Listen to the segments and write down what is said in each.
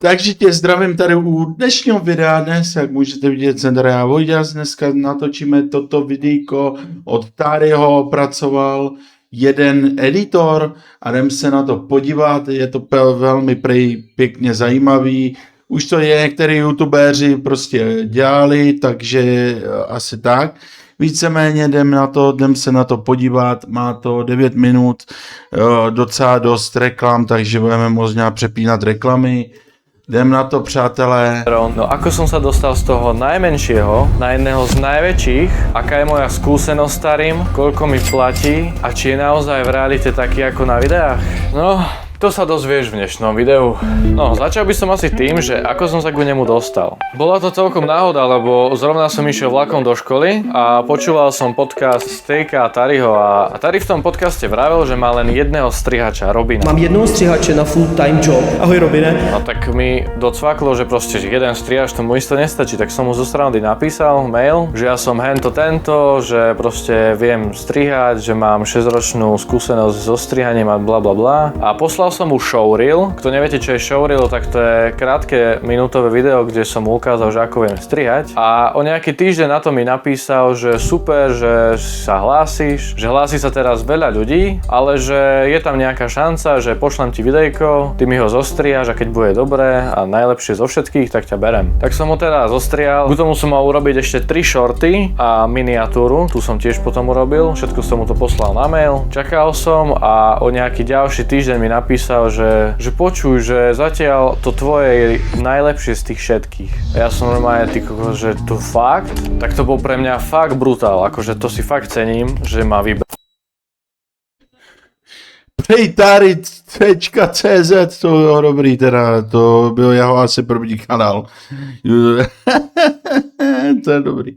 Takže tě zdravím tady u dnešního videa. Dnes, jak můžete vidět, jsem tady já Vojďas. Dneska natočíme toto videjko. Od Taryho pracoval jeden editor a jdem se na to podívat. Je to velmi pěkně zajímavý. Už to některý youtubeři prostě dělali, takže asi tak. Víceméně jdem se na to podívat, má to 9 minut, docela dost reklam, takže budeme možná přepínat reklamy. Jdem na to, přátelé. No ako som sa dostal z toho najmenšieho na jedného z najväčších, aká je moja skúsenosť starým, koľko mi platí a či je naozaj v realite taký ako na videách? No, to sa dozvieš v dnešnom videu. No, začal by som asi tým, že ako som sa ku nemu dostal. Bola to celkom náhoda, lebo zrovna som išiel vlakom do školy a počúval som podcast Stejka a Taryho a Tary v tom podcaste vravel, že má len jedného strihača, Robina. Mám jednoho strihače na full time job. Ahoj Robine. No tak mi docvaklo, že proste že jeden strihač tomu isto nestačí, tak som mu zo strany napísal mail, že ja som hento tento, že proste viem strihať, že mám 6-ročnú skúsenosť so strihaním a bla bla bla. A poslal som mu showreel. Kto neviete, čo je showreel, tak to je krátke minútové video, kde som mu ukázal, že ako viem strihať. A o nejaký týždeň na to mi napísal, že super, že sa hlásíš, že hlási sa teraz veľa ľudí, ale že je tam nejaká šanca, že pošlem ti videjko, ty mi ho zostrihaš a keď bude dobré a najlepšie zo všetkých, tak ťa berem. Tak som ho teda zostrihal. K tomu som mal urobiť ešte 3 shorty a miniatúru, tu som tiež potom urobil, všetko som mu to poslal na mail. Čakal som a o nejaký ďalší týždeň mi napísal, že počuj, že zatiaľ to tvoje je najlepšie z tých všetkých. A ja som normálne tyko, že to fakt? Tak to bol pre mňa fakt brutál, akože to si fakt cením, že ma vybral. Tary.cz, to bylo dobrý teda, to byl jeho asi první kanál. To je dobrý.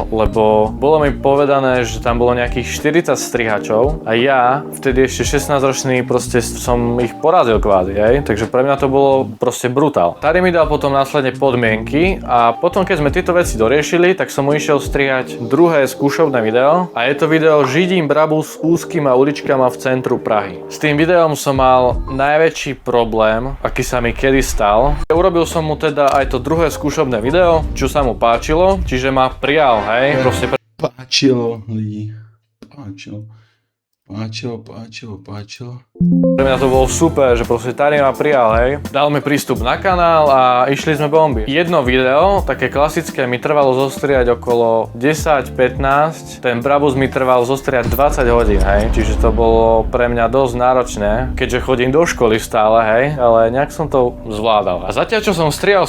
Lebo bolo mi povedané, že tam bolo nejakých 40 strihačov a ja vtedy ešte 16-ročný proste som ich porazil kvázi, hej? Takže pre mňa to bolo proste brutál. Tary mi dal potom následne podmienky a potom keď sme tieto veci doriešili, tak som mu išiel strihať druhé skúšovné video a je to video Židím Brabus s úzkýma uličkama v centru Prahy. S tým videom som mal najväčší problém, aký sa mi kedy stal. Urobil som mu teda aj to druhé skúšovné video, čo sa mu páčilo, čiže ma prijal, hej, proste Páčilo lidi, páčilo. Pre mňa to bolo super, že proste Tary ma prijal, hej. Dal mi prístup na kanál a išli sme bomby. Jedno video, také klasické, mi trvalo zostriať okolo 10-15, ten Brabus mi trval zostriať 20 hodín, hej. Čiže to bolo pre mňa dosť náročné, keďže chodím do školy stále, hej, ale nejak som to zvládal. A zatiaľ, čo som strihal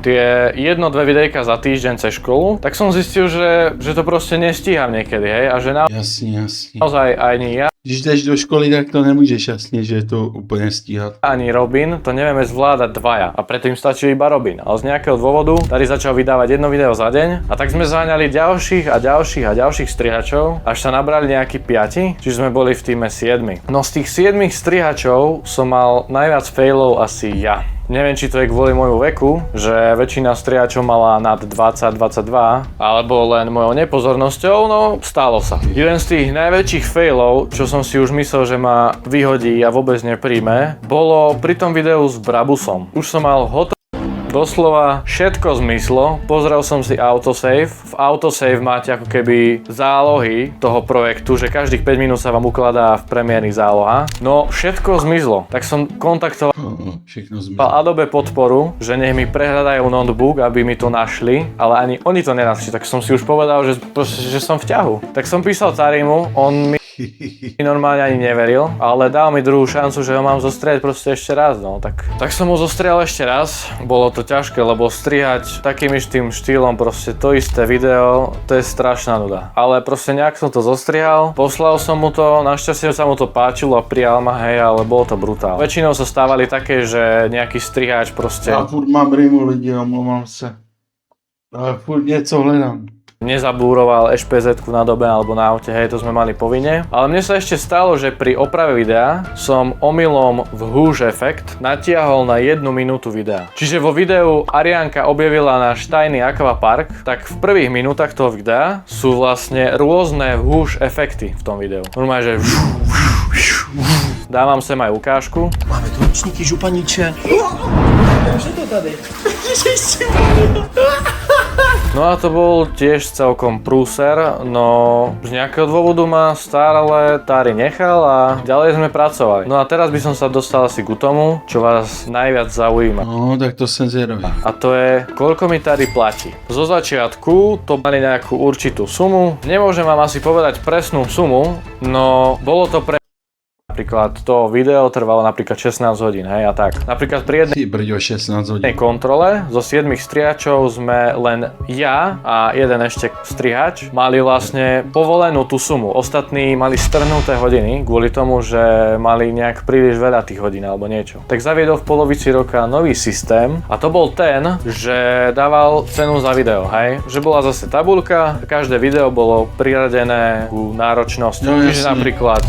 tie 1-2 videjka za týždeň cez školu, tak som zistil, že to proste nestíham niekedy, hej, a že Jasně. naozaj ani ja, Když jdeš do školy, tak to nemůžeš jasně, že to úplně stíhat. ani Robin to nevieme zvládať dvaja a predtým stačí iba Robin. Ale z nejakého dôvodu Tary začal vydávať jedno video za deň a tak sme zaňali ďalších strihačov, až sa nabrali nejakí 5, čiže sme boli v týme 7. No z tých 7 strihačov som mal najviac failov asi ja. Neviem, či to je kvôli môjmu veku, že väčšina strihačov mala nad 20-22, alebo len mojou nepozornosťou, no stalo sa. Jeden z tých najväčších failov, čo som si už myslel, že ma vyhodí a vôbec nepríjme, bolo pri tom videu s Brabusom. Už som mal doslova všetko zmyslo, pozrel som si autosave. V autosave máte ako keby zálohy toho projektu, že každých 5 minút sa vám ukladá v premiérnych zálohách. No všetko zmizlo, tak som kontaktoval Adobe podporu, že nech mi prehľadajú notebook, aby mi to našli, ale ani oni to nenašli, tak som si už povedal, že som v ťahu. Tak som písal Tarymu, on mi normálne ani neveril, ale dal mi druhú šancu, že ho mám zostriať proste ešte raz, no tak som ho zostrial ešte raz. Bolo to ťažké, lebo strihať takým istým štýlom proste to isté video, to je strašná nuda. Ale proste nejak som to zostrihal, poslal som mu to, našťastie sa mu to páčilo a prijal ma, hej, ale bolo to brutál. Väčšinou sa stávali také, že nejaký strihač proste... Já furt mám rimu lidi, omlouvám se. Ale furt něco hledám. Nezabúroval ešpezetku na dobe alebo na aute, hej, to sme mali povinne. Ale mne sa ešte stalo, že pri oprave videa som omylom v Huge efekt natiahol na 1 minútu videa. Čiže vo videu Ariánka objavila náš tajný akvapark, tak v prvých minútach toho videa sú vlastne rôzne Huge efekty v tom videu. Normálne, že dávam sem aj ukážku. Máme tu ručníky, županíče. Že to tady? No a to bol tiež celkom prúser, no z nejakého dôvodu ma stále Tari nechal a ďalej sme pracovali. No a teraz by som sa dostal asi ku tomu, čo vás najviac zaujíma. No, tak to jsem zvědavý. A to je, koľko mi Tari platí. Zo začiatku to mali nejakú určitú sumu. Nemôžem vám asi povedať presnú sumu, no bolo to pre... Napríklad to video trvalo napríklad 16 hodín, hej, a tak. Napríklad pri jednej Ty brďo, 16 hodín. kontrole zo 7 strihačov sme len ja a jeden ešte strihač mali vlastne povolenú tú sumu. Ostatní mali strhnuté hodiny kvôli tomu, že mali nejak príliš veľa tých hodín alebo niečo. Tak zaviedol v polovici roka nový systém a to bol ten, že dával cenu za video, hej. Že bola zase tabuľka, každé video bolo priradené ku náročnosti. No, Čiže jasne. napríklad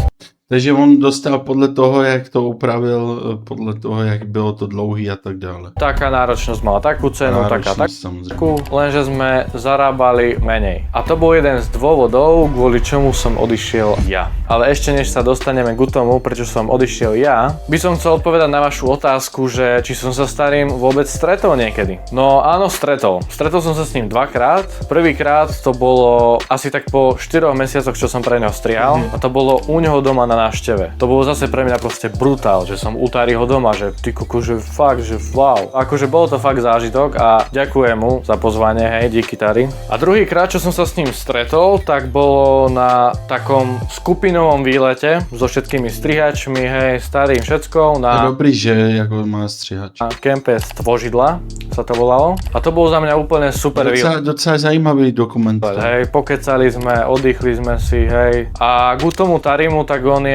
Takže on dostal podle toho, jak to upravil, podle toho, jak bylo to dlouhý a tak dále. taká náročnosť mala takú cenu, taká Náročnosť, samozrejme. lenže sme zarábali menej. A to bol jeden z dôvodov, kvôli čomu som odišiel ja. Ale ešte než sa dostaneme k tomu, prečo som odišiel ja, by som chcel odpovedať na vašu otázku, že či som sa s Tarim vôbec stretol niekedy. No áno, stretol. Stretol som sa s ním dvakrát. Prvýkrát to bolo asi tak po 4 mesiacoch, čo som pre neho strihal. A to bolo u neho doma na návšteve. To bolo zase pre mňa proste brutál, že som u Tariho doma, že ty koko, že fakt, že wow. Akože bolo to fakt zážitok a ďakujem mu za pozvanie, hej, díky Tari. A druhýkrát, čo som sa s ním stretol, tak bolo na takom skupinovom výlete so všetkými strihačmi, hej, starým všetkou Je na dobrý, že jako má střihač. kempe Stvožidla sa to volalo. A to bol za mňa úplne super výlet. Docela zajímavý dokument. Hej, pokecali sme, oddychli sme si, hej. A k tomu Tarimu, tak on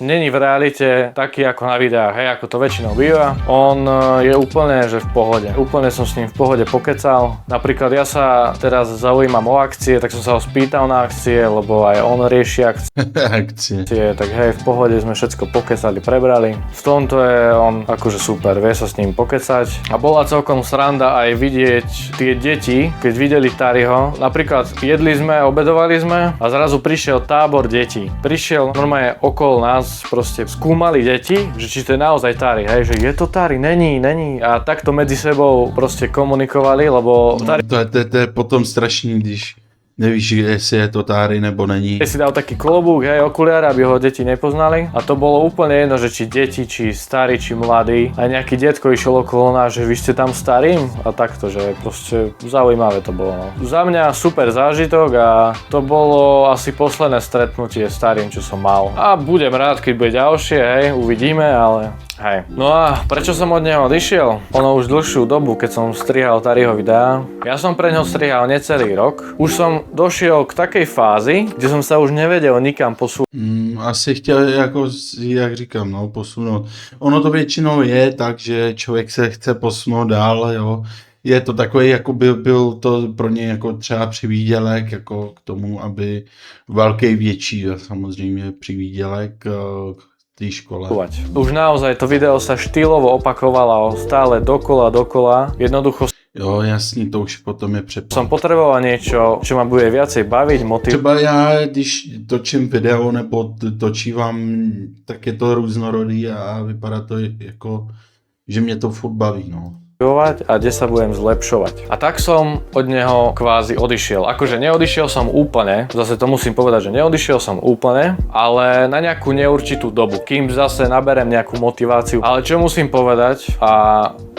není v realite taký ako na videách, hej, ako to väčšinou býva. On je úplne, že v pohode. Úplne som s ním v pohode pokecal. Napríklad ja sa teraz zaujímam o akcie, tak som sa ho spýtal na akcie, lebo aj on rieši akcie. Akcie. Tak hej, v pohode sme všetko pokecali, prebrali. V tomto je on akože super, vie sa s ním pokecať. A bola celkom sranda aj vidieť tie deti, keď videli Tariho. Napríklad jedli sme, obedovali sme a zrazu prišiel tábor detí. Prišiel normálne okolo nás, proste skúmali deti, že či to je naozaj Tari, hej, že je to Tari, není. A takto medzi sebou proste komunikovali, lebo Tari To je potom strašný, když nevíš, jestli je to Tari nebo není. si dal taký klobúk, hej, okuliare, aby ho deti nepoznali. A to bolo úplne jedno, že či deti, či starí, či mladí. A nejaký detko išiel okolo nás, že vy ste tam starým? A takto, že proste zaujímavé to bolo. No. Za mňa super zážitok a to bolo asi posledné stretnutie s starým, čo som mal. A budem rád, keď bude ďalšie, hej, uvidíme, ale hej. No a prečo som od neho odišiel? Ono už dlhšiu dobu, keď som strihal Tariho videá. Ja som pre neho strihal necelý rok. Už som došiel k takej fázi, kde som sa už nevedel nikam posúvať. Asi chtěl, jako, jak říkám, no, posunout. Ono to většinou je tak, že člověk se chce posunout dál, jo. Je to takový, jako byl to pro ně jako třeba přivídělek, jako k tomu, aby velký větší, samozřejmě přivídělek k té škole. Už naozaj to video sa štýlovo opakovalo stále dokola. Jednoducho Jo, jasný, to už potom je přepad. som potreboval niečo, čo ma bude viacej baviť, motivovať. Třeba já, když točím video nebo točívám, tak je to různorodý a vypadá to jako, že mě to furt baví, no. A kde sa budem zlepšovať. A tak som od neho kvázi odišiel. Akože neodišiel som úplne, zase to musím povedať, že neodišiel som úplne, ale na nejakú neurčitú dobu, kým zase naberem nejakú motiváciu. Ale čo musím povedať a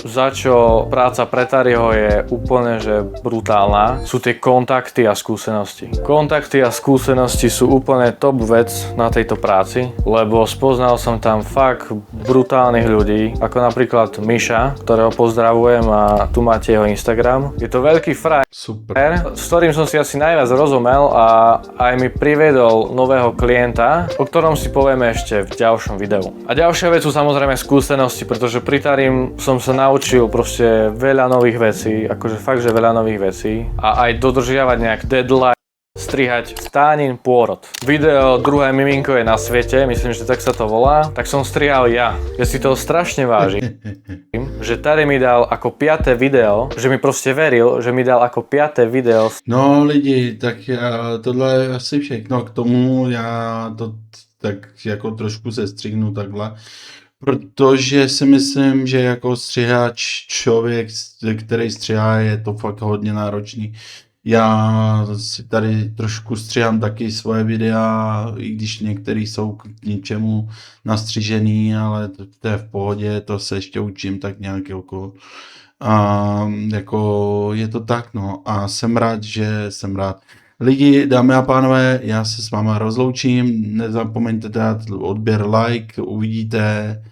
za čo práca pre Tariho je úplne že brutálna, sú tie kontakty a skúsenosti. Kontakty a skúsenosti sú úplne top vec na tejto práci, lebo spoznal som tam fakt brutálnych ľudí, ako napríklad Miša, ktorého pozdravujem a tu máte jeho Instagram. Je to veľký frajer, Super. s ktorým som si asi najviac rozumel a aj mi priviedol nového klienta, o ktorom si povieme ešte v ďalšom videu. A ďalšia vec sú samozrejme skúsenosti, pretože pri Tarim som sa naučil proste veľa nových vecí, akože fakt, že veľa nových vecí a aj dodržiavať nejak deadline, strihať stánin pôrod. Video Druhé miminko je na svete, myslím, že tak sa to volá, tak som strihal ja. Ja si toho strašne vážim, že Tari mi dal ako 5. video, že mi proste veril, že mi dal ako 5. video. No lidi, tak tohle je asi všechno k tomu, já to tak jako trošku se střihnu takhle, protože si myslím, že jako střihač člověk, který střihá, je to fakt hodně náročný. Já si tady trošku střihám taky svoje videa, i když některý jsou k ničemu nastřižený, ale to je v pohodě, to se ještě učím tak nějak jako. A jako je to tak, no. A jsem rád, že jsem rád. Lidi, dámy a pánové, já se s váma rozloučím, nezapomeňte dát odběr, like, uvidíte.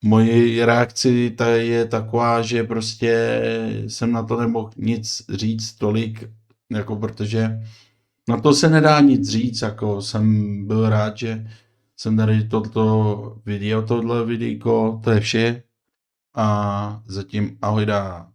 Moje reakce je taková, že prostě jsem na to nemohl nic říct tolik, jako protože na to se nedá nic říct, jako jsem byl rád, že jsem tady tohle videjko, to je vše a zatím ahoj dá.